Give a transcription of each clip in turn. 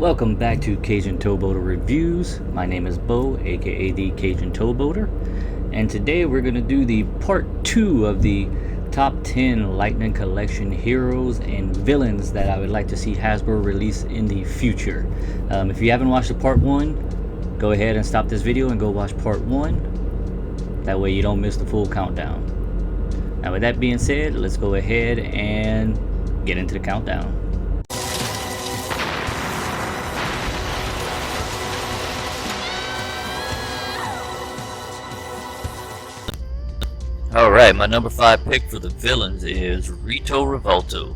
Welcome back to Cajun Towboater Reviews. My name is Bo, aka the Cajun Towboater, and today we're going to do the part 2 of the top 10 Lightning Collection heroes and villains that I would like to see Hasbro release in the future. If you haven't watched the part 1, go ahead and stop this video and go watch part 1. That way you don't miss the full countdown. Now with that being said, let's go ahead and get into the countdown. Alright, my number 5 pick for the villains is Rito Revolto.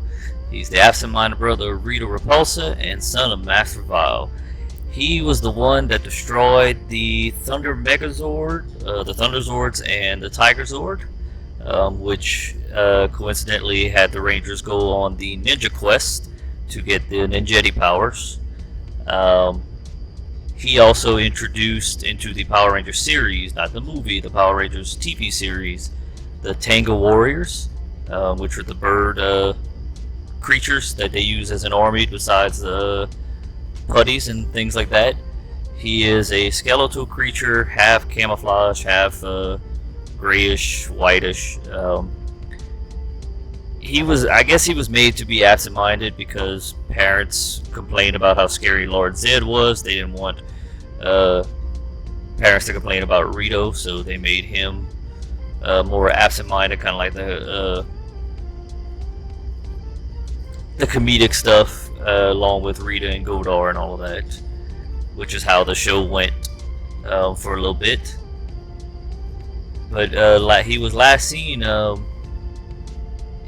He's the absent-minded brother of Rito Repulsa and son of Master Vile. He was the one that destroyed the Thunder Megazord, the Thunderzords, and the Tiger Zord, which coincidentally had the Rangers go on the Ninja Quest to get the Ninjetti powers. He also introduced into the Power Rangers series, not the movie, the Power Rangers TV series, the Tango Warriors, which are the bird creatures that they use as an army besides the putties and things like that. He is a skeletal creature, half camouflage, half grayish, whitish. I guess he was made to be absent-minded because parents complained about how scary Lord Zed was. They didn't want parents to complain about Rito, so they made him more absent-minded, kind of like the comedic stuff, along with Rita and Godar and all of that, which is how the show went for a little bit. But he was last seen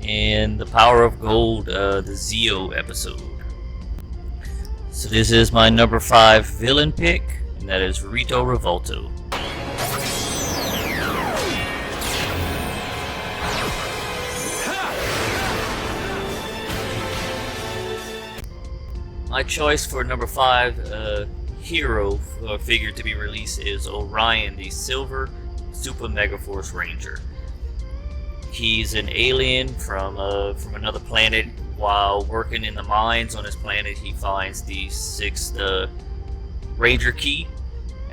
in the Power of Gold, the Zeo episode. So this is my number 5 villain pick, and that is Rito Revolto. My choice for number 5 hero figure to be released is Orion, the Silver Super Mega Force Ranger. He's an alien from another planet. While working in the mines on his planet, he finds the 6th Ranger Key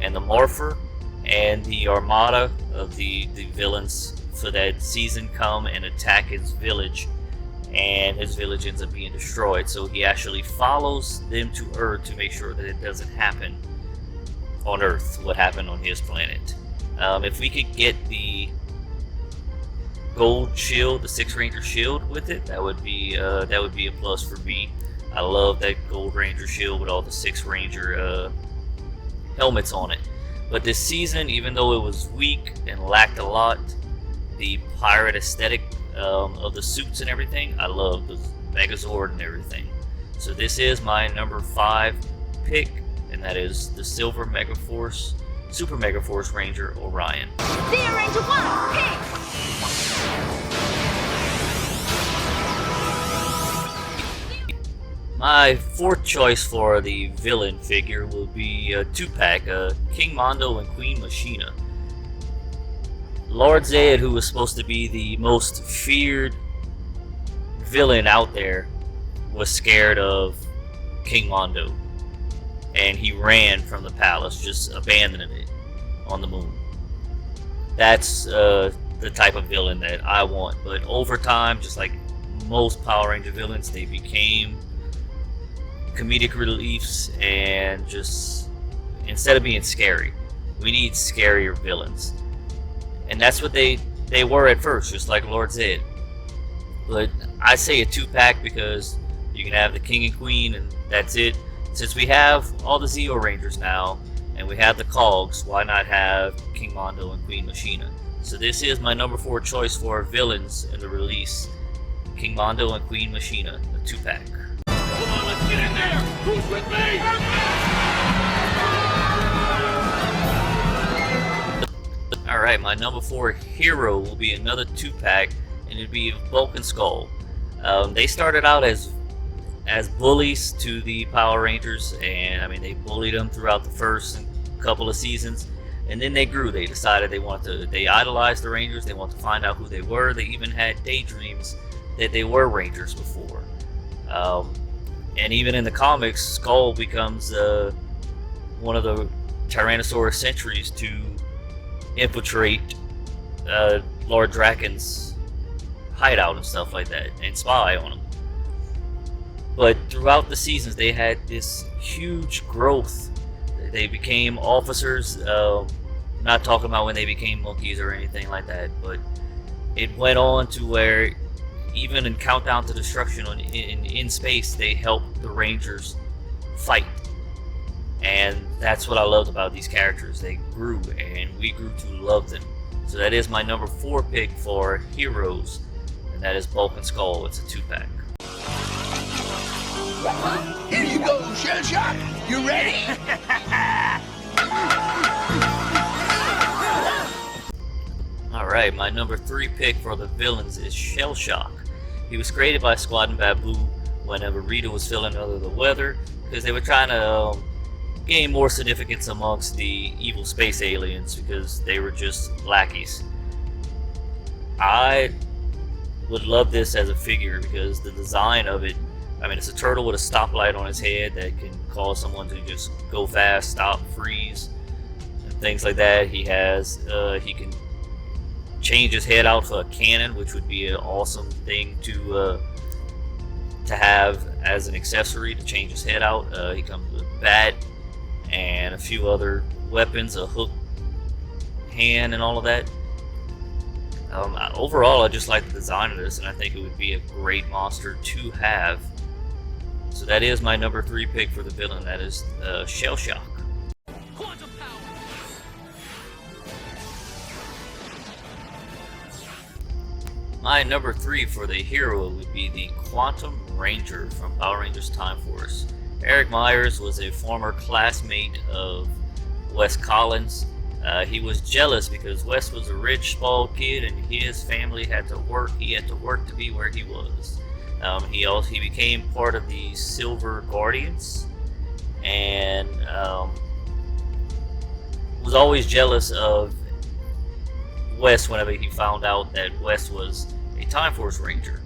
and the Morpher, and the armada of the villains for that season come and attack his village, and his village ends up being destroyed. So he actually follows them to Earth to make sure that it doesn't happen on Earth, what happened on his planet. If we could get the gold shield, the 6 Ranger shield with it, that would be a plus for me. I love that gold Ranger shield with all the 6 Ranger helmets on it. But this season, even though it was weak and lacked a lot, the pirate aesthetic of the suits and everything, I love the Megazord and everything. So this is my number 5 pick, and that is the Silver Mega Force, Super Mega Force Ranger Orion. Zeo Ranger 1, pick! My 4th choice for the villain figure will be a 2-pack, King Mondo and Queen Machina. Lord Zed, who was supposed to be the most feared villain out there, was scared of King Mondo, and he ran from the palace, just abandoning it on the moon. That's the type of villain that I want. But over time, just like most Power Ranger villains, they became comedic reliefs, and just instead of being scary, we need scarier villains. And that's what they were at first, just like Lord Zed. But I say a 2-pack because you can have the King and Queen, and that's it. Since we have all the Zeo Rangers now, and we have the Cogs, why not have King Mondo and Queen Machina? So this is my number 4 choice for villains in the release, King Mondo and Queen Machina, a 2-pack. Come on, let's get in there! Who's with me? Alright, my number 4 hero will be another 2-pack, and it'll be Bulk and Skull. They started out as bullies to the Power Rangers, and I mean, they bullied them throughout the first couple of seasons, and then they grew. They decided they idolized the Rangers, they wanted to find out who they were. They even had daydreams that they were Rangers before. And even in the comics, Skull becomes one of the Tyrannosaurus sentries to infiltrate Lord Draken's hideout and stuff like that, and spy on him. But throughout the seasons, they had this huge growth. They became officers. Not talking about when they became monkeys or anything like that, but it went on to where even in Countdown to Destruction in space, they helped the Rangers fight. And that's what I loved about these characters. They grew, and we grew to love them. So that is my number 4 pick for Heroes, and that is Bulk and Skull. It's a 2-pack. Here you go, Shell Shock. You ready? Alright, my number 3 pick for the villains is Shell Shock. He was created by Squad and Babu whenever Rita was feeling under the weather, because they were trying to gain more significance amongst the evil space aliens because they were just lackeys. I would love this as a figure because the design of it, I mean, it's a turtle with a stoplight on his head that can cause someone to just go fast, stop, freeze, and things like that. He can change his head out for a cannon, which would be an awesome thing to have as an accessory to change his head out. He comes with a bat and a few other weapons, a hook hand and all of that. Overall, I just like the design of this, and I think it would be a great monster to have. So that is my number 3 pick for the villain. That is Shell Shock. Quantum power. My number 3 for the hero would be the Quantum Ranger from Power Rangers Time Force. Eric Myers was a former classmate of Wes Collins. He was jealous because Wes was a rich, spoiled kid, and his family had to work. He had to work to be where he was. He became part of the Silver Guardians, and was always jealous of Wes whenever he found out that Wes was a Time Force Ranger.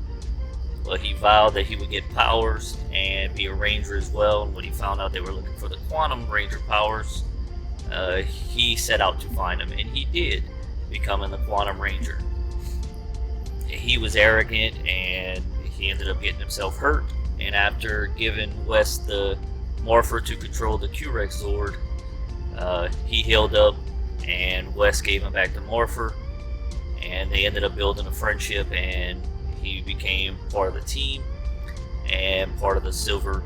Well, he vowed that he would get powers and be a Ranger as well. And when he found out they were looking for the Quantum Ranger powers, he set out to find them, and he did, becoming the Quantum Ranger. He was arrogant, and he ended up getting himself hurt. And after giving Wes the Morpher to control the Q-Rex Zord, he healed up, and Wes gave him back the Morpher, and they ended up building a friendship, and he became part of the team and part of the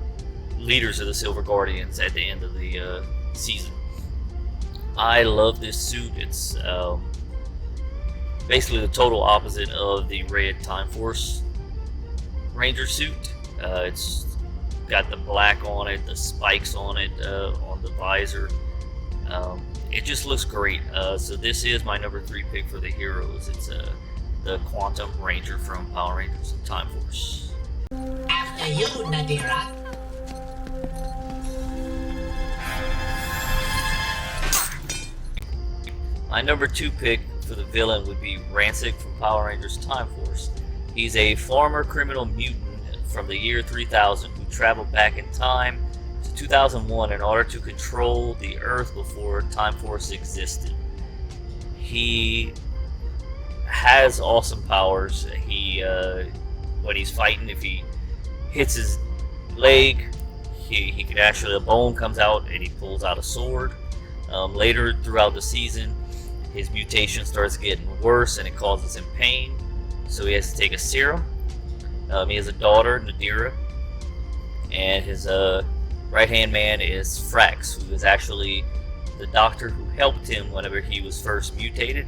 leaders of the Silver Guardians at the end of the season. I love this suit. It's basically the total opposite of the red Time Force Ranger suit. It's got the black on it, the spikes on it, on the visor. It just looks great. So this is my number 3 pick for the heroes. It's the Quantum Ranger from Power Rangers Time Force. After you, Nadira. My number 2 pick for the villain would be Rancid from Power Rangers Time Force. He's a former criminal mutant from the year 3000 who traveled back in time to 2001 in order to control the Earth before Time Force existed. He has awesome powers. When he's fighting, if he hits his leg, he can actually, a bone comes out and he pulls out a sword. Later throughout the season, his mutation starts getting worse and it causes him pain, so he has to take a serum. He has a daughter, Nadira, and his right-hand man is Frax, who is actually the doctor who helped him whenever he was first mutated,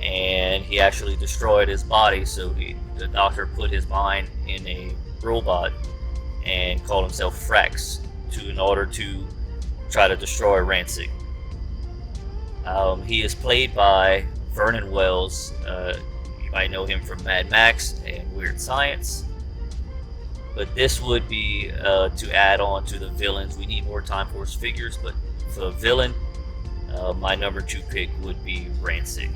and he actually destroyed his body, so the doctor put his mind in a robot and called himself Frax in order to try to destroy Rancid. He is played by Vernon Wells. You might know him from Mad Max and Weird Science. But this would be to add on to the villains. We need more Time Force figures, but for the villain, my number 2 pick would be Rancid.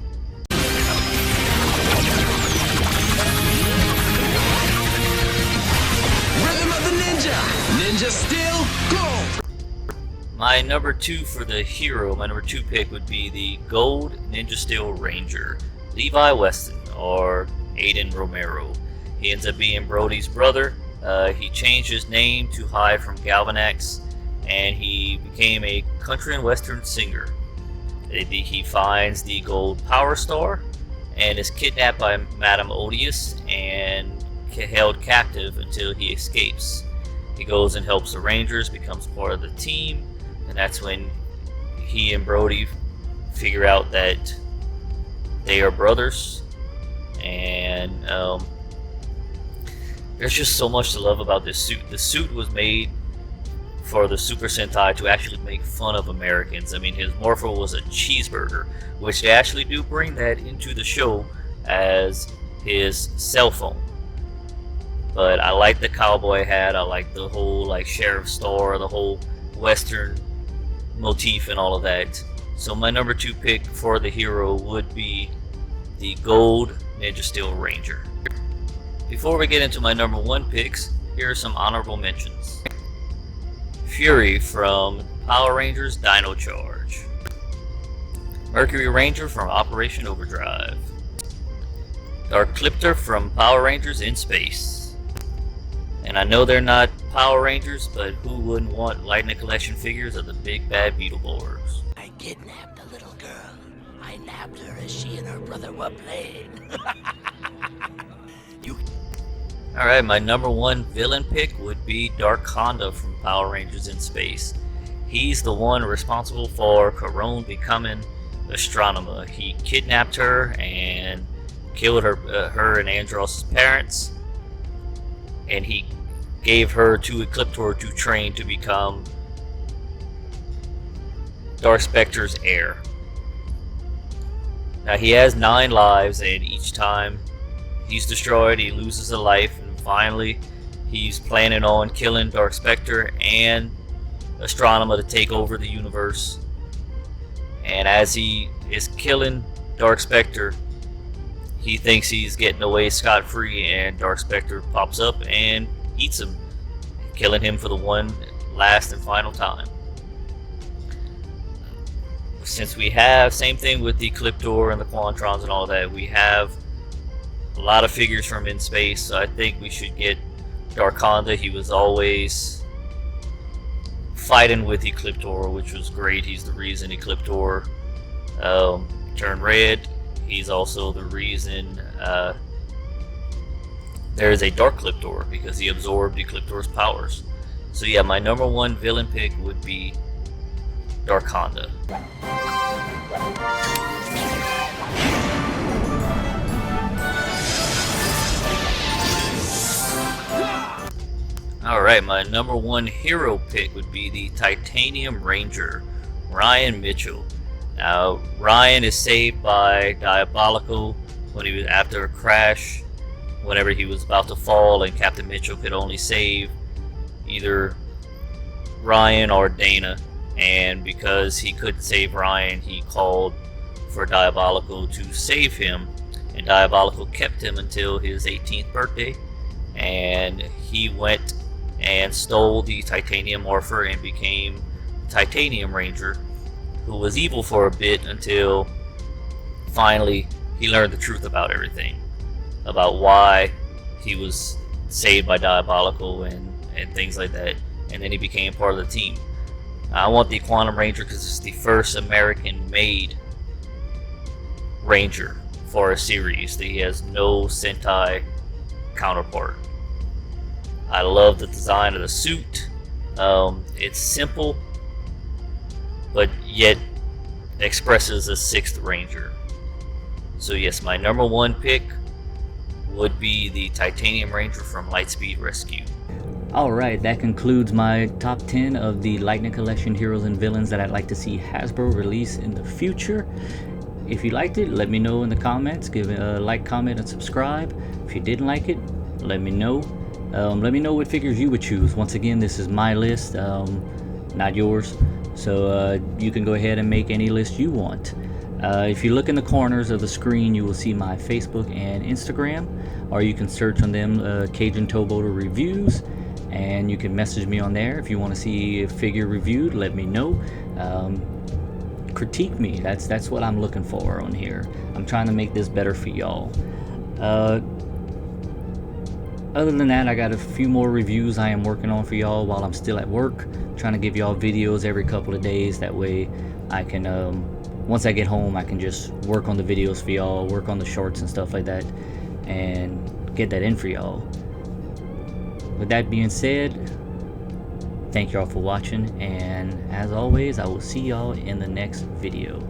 Rhythm of the Ninja! Ninja Steel Gold! My number 2 for the hero, my number 2 pick would be the Gold Ninja Steel Ranger, Levi Weston, or Aiden Romero. He ends up being Brody's brother. He changed his name to hide from Galvanax, and he became a country and western singer. He finds the Gold Power Star and is kidnapped by Madame Odious and held captive until he escapes. He goes and helps the Rangers, becomes part of the team, and that's when he and Brody figure out that they are brothers. And there's just so much to love about this suit. The suit was made for the Super Sentai to actually make fun of Americans. I mean, his morpho was a cheeseburger, which they actually do bring that into the show as his cell phone. But I like the cowboy hat. I like the whole like sheriff star, the whole western motif and all of that. So my number 2 pick for the hero would be the Gold Ninja Steel Ranger. Before we get into my number 1 picks, here are some honorable mentions. Fury from Power Rangers Dino Charge. Mercury Ranger from Operation Overdrive. Dark Clipter from Power Rangers in Space. And I know they're not Power Rangers, but who wouldn't want Lightning Collection figures of the big bad Beetleborgs? I kidnapped a little girl. I nabbed her as she and her brother were playing. Alright, my number 1 villain pick would be Dark Honda from Power Rangers in Space. He's the one responsible for Karone becoming Astronema. He kidnapped her and killed her and Andros' parents, and he gave her to Ecliptor to train to become Dark Spectre's heir. Now he has 9 lives, and each time he's destroyed, he loses a life, and finally he's planning on killing Dark Spectre and Astronema to take over the universe. And as he is killing Dark Spectre, he thinks he's getting away scot-free, and Dark Spectre pops up and eats him, killing him for the one last and final time. Since we have, same thing with the Ecliptor and the Quantrons and all that, we have a lot of figures from in space, so I think we should get Dark Honda. He was always fighting with Ecliptor, which was great. He's the reason Ecliptor turned red. He's also the reason there is a Dark Cliptor, because he absorbed Ecliptor's powers. So yeah, my number 1 villain pick would be Dark Honda. Alright, my number 1 hero pick would be the Titanium Ranger, Ryan Mitchell. Now, Ryan is saved by Diabolico when he was after a crash, whenever he was about to fall, and Captain Mitchell could only save either Ryan or Dana. And because he couldn't save Ryan, he called for Diabolico to save him, and Diabolico kept him until his 18th birthday, and he went and stole the Titanium Morpher and became Titanium Ranger, who was evil for a bit until finally he learned the truth about everything, about why he was saved by Diabolico and things like that, and then he became part of the team. I want the Quantum Ranger because it's the first American-made Ranger for a series. He has no Sentai counterpart. I love the design of the suit. It's simple, but yet expresses a 6th Ranger. So yes, my number 1 pick would be the Titanium Ranger from Lightspeed Rescue. Alright, that concludes my top 10 of the Lightning Collection heroes and villains that I'd like to see Hasbro release in the future. If you liked it, let me know in the comments. Give it a like, comment, and subscribe. If you didn't like it, let me know. Let me know what figures you would choose. Once again, this is my list, not yours. So you can go ahead and make any list you want. If you look in the corners of the screen, you will see my Facebook and Instagram, or you can search on them Cajun Towboater Reviews. and you can message me on there if you want to see a figure reviewed. Let me know. Critique me. That's what I'm looking for on here. I'm trying to make this better for y'all. Other than that, I got a few more reviews I am working on for y'all while I'm still at work. Trying to give y'all videos every couple of days. That way I can, once I get home, I can just work on the videos for y'all, work on the shorts and stuff like that, and get that in for y'all. With that being said, thank y'all for watching, and as always, I will see y'all in the next video.